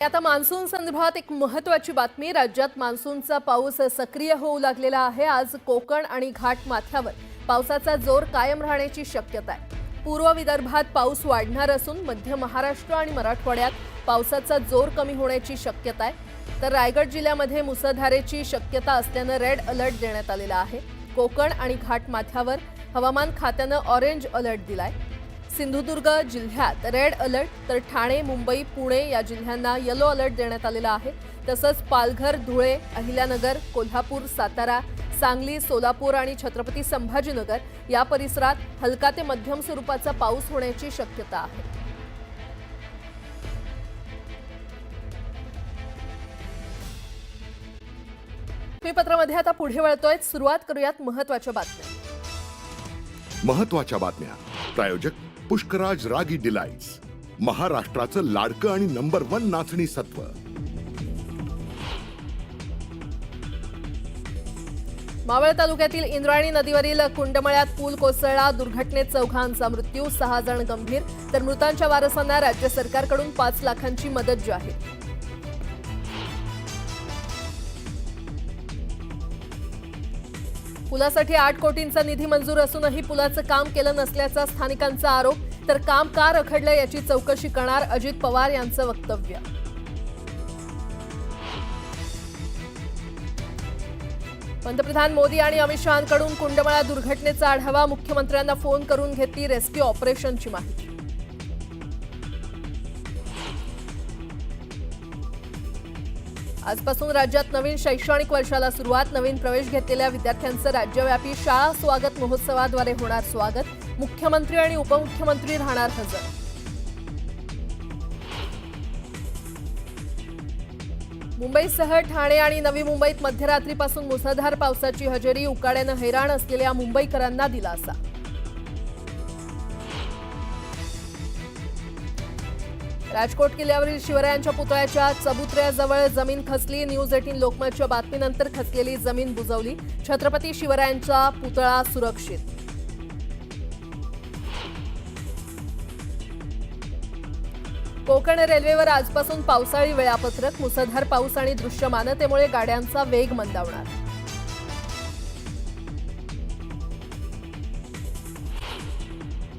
आता मान्सून संदर्भात एक महत्त्वाची बातमी। राज्यात मान्सूनचा पाऊस सक्रिय होऊ लागलेला आहे। आज कोकण आणि घाट माथ्यावर पावसाचा जोर कायम राहण्याची शक्यता आहे। पूर्व विदर्भात पाऊस वाढणार असून मध्य महाराष्ट्र आणि मराठवाड्यात पावसाचा जोर कमी होण्याची शक्यता आहे। तर रायगड जिल्ह्यामध्ये मुसळधारेची शक्यता असल्याने रेड अलर्ट देण्यात आलेला आहे। कोकण आणि घाट माथ्यावर हवामान खात्याने ऑरेंज अलर्ट दिलाय। सिंधुदुर्ग जिल्ह्यात रेड अलर्ट, तर ठाणे, मुंबई, पुणे या जिल्ह्यांना येलो अलर्ट देण्यात आलेला आहे। तसंच पालघर, धुळे, अहिल्यानगर, कोल्हापूर, सातारा, सांगली, सोलापूर आणि छत्रपती संभाजीनगर या परिसरात हलका ते मध्यम स्वरूपाचा पाऊस होण्याची शक्यता आहे। बातमीपत्रामध्ये आता पुढे वळतोय। सुरुवात करूयात महत्त्वाच्या बातम्या। महत्त्वाच्या बातम्या प्रायोजक पुष्कराज रागी डिलाइट्स, महाराष्ट्राचं लाडकं आणि नंबर 1 नाचणी सत्व। मावळ तालुक्यातील इंद्रायणी नदीवरील कुंडमळ्यात पूल कोसळला। दुर्घटनेत 4 मृत्यू, 6 जण गंभीर। तर मृतांच्या वारसांना राज्य सरकारकडून 5 लाखांची मदत जाहीर। पुलासाठी 8 कोटींचा निधी मंजूर असूनही पुलाचं काम केलं नसल्याचा स्थानिकांचा आरोप। तर काम का रखडलं याची चौकशी करणार अजित पवार यांचं वक्तव्य। पंतप्रधान मोदी आणि अमित शहांकडून कुंडमळा दुर्घटनेचा आढावा। मुख्यमंत्र्यांना फोन करून घेतली रेस्क्यू ऑपरेशनची माहिती। आजपासून राज्यात नवीन शैक्षणिक वर्षाला सुरुवात। नवीन प्रवेश घेतलेल्या विद्यार्थ्यांचं राज्यव्यापी शाळा स्वागत महोत्सवाद्वारे होणार स्वागत। मुख्यमंत्री आणि उपमुख्यमंत्री राहणार हजर। मुंबईसह ठाणे आणि नवी मुंबईत मध्यरात्रीपासून मुसळधार पावसाची हजेरी। उकाड्यानं हैराण असलेल्या मुंबईकरांना दिलासा। राजकोट किल्ल्यावरील शिवरायांच्या पुतळ्याच्या चबुतऱ्याजवळ जमीन खचली। न्यूज 18 लोकमतच्या बातमीनंतर खचलेली जमीन बुजवली। छत्रपती शिवरायांचा पुतळा सुरक्षित। कोकण रेल्वेवर आजपासून पावसाळी वेळापत्रक। मुसळधार पाऊस आणि दृश्यमानतेमुळे गाड्यांचा वेग मंदावणार।